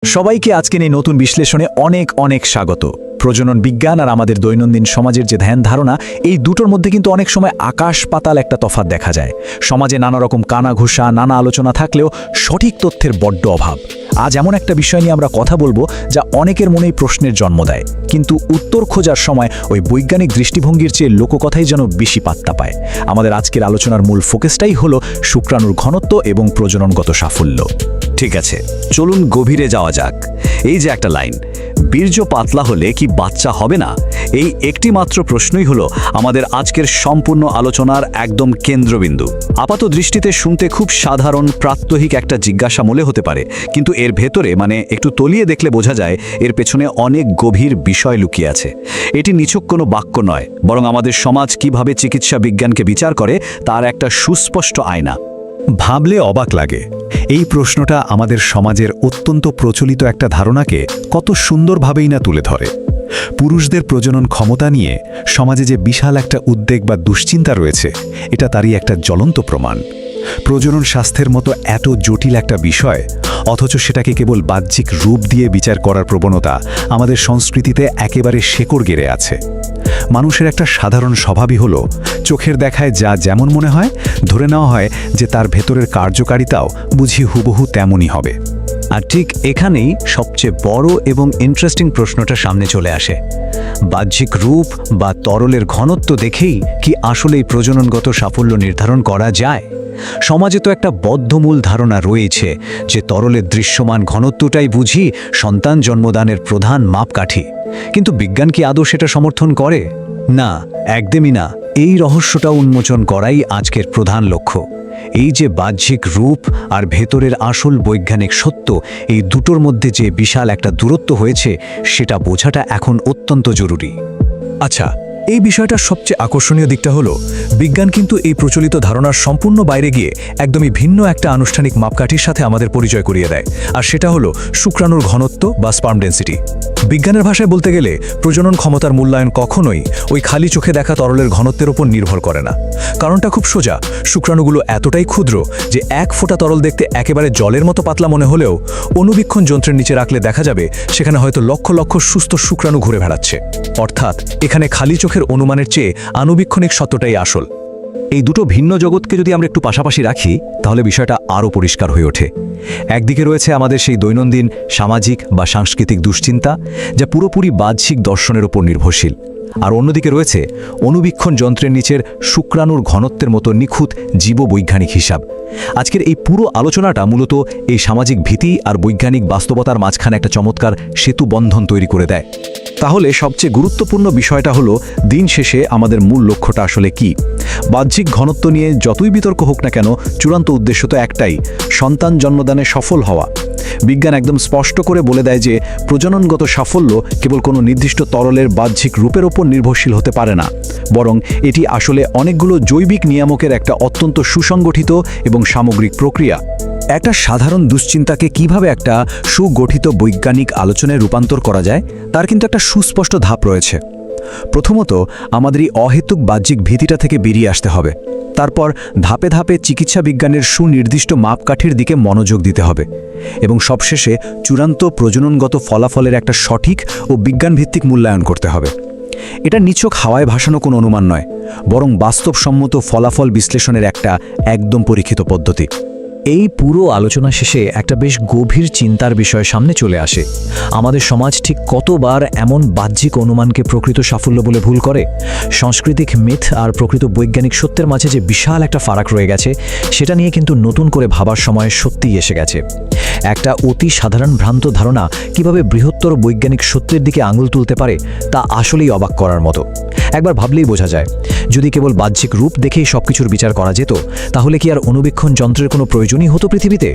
সবাইকে আজকের এই নতুন বিশ্লেষণে অনেক অনেক স্বাগত। প্রজনন বিজ্ঞান আর আমাদের দৈনন্দিন সমাজের যে ধ্যান ধারণা, এই দুটোর মধ্যে কিন্তু অনেক সময় আকাশ পাতাল একটা তফাৎ দেখা যায়। সমাজে নানা রকম কানাঘুষা, নানা আলোচনা থাকলেও সঠিক তথ্যের বড্ড অভাব। আজ এমন একটা বিষয় নিয়ে আমরা কথা বলবো যা অনেকের মনেই প্রশ্নের জন্ম দেয়, কিন্তু উত্তর খোঁজার সময় ওই বৈজ্ঞানিক দৃষ্টিভঙ্গির চেয়ে লোককথাই যেন বেশি পাত্তা পায়। আমাদের আজকের আলোচনার মূল ফোকাসটাই হলো শুক্রাণুর ঘনত্ব এবং প্রজননগত সাফল্য। ঠিক আছে, চলুন গভীরে যাওয়া যাক। এই যে একটা লাইন, বীর্য পাতলা হলে কি বাচ্চা হবে না, এই একটি মাত্র প্রশ্নই হলো আমাদের আজকের সম্পূর্ণ আলোচনার একদম কেন্দ্রবিন্দু। আপাত দৃষ্টিতে শুনতে খুব সাধারণ প্রাত্যহিক একটা জিজ্ঞাসা মনে হতে পারে, কিন্তু এর ভেতরে একটু তলিয়ে দেখলে বোঝা যায় এর পেছনে অনেক গভীর বিষয় লুকিয়ে আছে। এটি নিছক কোনো বাক্য নয়, বরং আমাদের সমাজ কিভাবে চিকিৎসা বিজ্ঞানকে বিচার করে তার একটা সুস্পষ্ট আয়না। ভাবলে অবাক লাগে, এই প্রশ্নটা আমাদের সমাজের অত্যন্ত প্রচলিত একটা ধারণাকে কত সুন্দরভাবেই না তুলে ধরে। পুরুষদের প্রজনন ক্ষমতা নিয়ে সমাজে যে বিশাল একটা উদ্বেগ বা দুশ্চিন্তা রয়েছে, এটা তারই একটা জ্বলন্ত প্রমাণ। প্রজনন স্বাস্থ্যের মতো এত জটিল একটা বিষয়, অথচ সেটাকে কেবল বাহ্যিক রূপ দিয়ে বিচার করার প্রবণতা আমাদের সংস্কৃতিতে একেবারে শেকড় গেড়ে আছে। মানুষের একটা সাধারণ স্বভাবই হলো চোখের দেখায় যা যেমন মনে হয় ধরে নেওয়া হয় যে তার ভেতরের কার্যকারিতাও বুঝি হুবহু তেমনই হবে। আর ঠিক এখানেই সবচেয়ে বড় এবং ইন্টারেস্টিং প্রশ্নটা সামনে চলে আসে। বাহ্যিক রূপ বা তরলের ঘনত্ব দেখেই কি আসলেই প্রজননগত সাফল্য নির্ধারণ করা যায়? সমাজে তো একটা বদ্ধমূল ধারণা রয়েছে যে তরলের দৃশ্যমান ঘনত্বটাই বুঝি সন্তান জন্মদানের প্রধান মাপকাঠি। কিন্তু বিজ্ঞান কি আদৌ সেটা সমর্থন করে? না, একদমই না। এই রহস্যটা উন্মোচন করাই আজকের প্রধান লক্ষ্য। এই যে বাহ্যিক রূপ আর ভেতরের আসল বৈজ্ঞানিক সত্য, এই দুটোর মধ্যে যে বিশাল একটা দূরত্ব হয়েছে, সেটা বোঝাটা এখন অত্যন্ত জরুরি। আচ্ছা, এই বিষয়টার সবচেয়ে আকর্ষণীয় দিকটা হলো বিজ্ঞান কিন্তু এই প্রচলিত ধারণার সম্পূর্ণ বাইরে গিয়ে একদমই ভিন্ন একটা আনুষ্ঠানিক মাপকাঠির সাথে আমাদের পরিচয় করিয়ে দেয়, আর সেটা হলো শুক্রাণুর ঘনত্ব বা স্পার্ম ডেন্সিটি। বিজ্ঞানের ভাষায় বলতে গেলে প্রজনন ক্ষমতার মূল্যায়ন কখনোই ওই খালি চোখে দেখা তরলের ঘনত্বের উপর নির্ভর করে না। কারণটা খুব সোজা, শুক্রাণুগুলো এতটাই ক্ষুদ্র যে এক ফোঁটা তরল দেখতে একেবারে জলের মতো পাতলা মনে হলেও অণুবীক্ষণ যন্ত্রের নিচে রাখলে দেখা যাবে সেখানে হয়তো লক্ষ লক্ষ সুস্থ শুক্রাণু ঘুরে বেড়াচ্ছে। অর্থাৎ এখানে খালি চোখের অনুমানের চেয়ে আণুবীক্ষণিক সত্যটাই আসল। এই দুটো ভিন্ন জগৎকে যদি আমরা একটু পাশাপাশি রাখি, তাহলে বিষয়টা আরও পরিষ্কার হয়ে ওঠে। একদিকে রয়েছে আমাদের সেই দৈনন্দিন সামাজিক বা সাংস্কৃতিক দুশ্চিন্তা, যা পুরোপুরি বাহ্যিক দর্শনের ওপর নির্ভরশীল, আর অন্যদিকে রয়েছে অণুবীক্ষণ যন্ত্রের নিচের শুক্রাণুর ঘনত্বের মতো নিখুঁত জীববৈজ্ঞানিক হিসাব। আজকের এই পুরো আলোচনাটা মূলত এই সামাজিক ভীতি আর বৈজ্ঞানিক বাস্তবতার মাঝখানে একটা চমৎকার সেতু বন্ধন তৈরি করে দেয়। তাহলে সবচেয়ে গুরুত্বপূর্ণ বিষয়টা হলো, দিন শেষে আমাদের মূল লক্ষ্যটা আসলে কি? বাহ্যিক ঘনত্ব নিয়ে যতই বিতর্ক হোক না কেন, চূড়ান্ত উদ্দেশ্য তো একটাই, সন্তান জন্মদানে সফল হওয়া। বিজ্ঞান একদম স্পষ্ট করে বলে দেয় যে প্রজননগত সাফল্য কেবল কোনো নির্দিষ্ট তরলের বাহ্যিক রূপের ওপর নির্ভরশীল হতে পারে না, বরং এটি আসলে অনেকগুলো জৈবিক নিয়ামকের একটা অত্যন্ত সুসংগঠিত এবং সামগ্রিক প্রক্রিয়া। একটা সাধারণ দুশ্চিন্তাকে কিভাবে একটা সুগঠিত বৈজ্ঞানিক আলোচনায় রূপান্তর করা যায়, তার কিন্তু একটা সুস্পষ্ট ধাপ রয়েছে। প্রথমত, আমাদের এই অহেতুক বাহ্যিক ভীতিটা থেকে বেরিয়ে আসতে হবে। তারপর ধাপে ধাপে চিকিৎসা বিজ্ঞানের সুনির্দিষ্ট মাপকাঠির দিকে মনোযোগ দিতে হবে, এবং সবশেষে চূড়ান্ত প্রজননগত ফলাফলের একটা সঠিক ও বিজ্ঞানভিত্তিক মূল্যায়ন করতে হবে। এটা নিছক হাওয়ায় ভাসানো কোনো অনুমান নয়, বরং বাস্তবসম্মত ফলাফল বিশ্লেষণের একটা একদম পরীক্ষিত পদ্ধতি। এই পুরো আলোচনা শেষে একটা বেশ গভীর চিন্তার বিষয় সামনে চলে আসে। আমাদের সমাজ ঠিক কতবার এমন বাহ্যিক অনুমানকে প্রকৃত সাফল্য বলে ভুল করে? সাংস্কৃতিক মিথ আর প্রকৃত বৈজ্ঞানিক সত্যের মাঝে যে বিশাল একটা ফারাক রয়ে গেছে, সেটা নিয়ে কিন্তু নতুন করে ভাবার সময় সত্যিই এসে গেছে। একটা অতি সাধারণ ভ্রান্ত ধারণা কিভাবে বৃহত্তর বৈজ্ঞানিক সত্যের দিকে আঙুল তুলতে পারে, তা আসলেই অবাক করার মতো। একবার ভাবলেই বোঝা যায়, যদি কেবল বাহ্যিক রূপ দেখেই সবকিছুর বিচার করা যেত, তাহলে কি আর অণুবীক্ষণ যন্ত্রের কোনো প্রয়োজনই হতো পৃথিবীতে?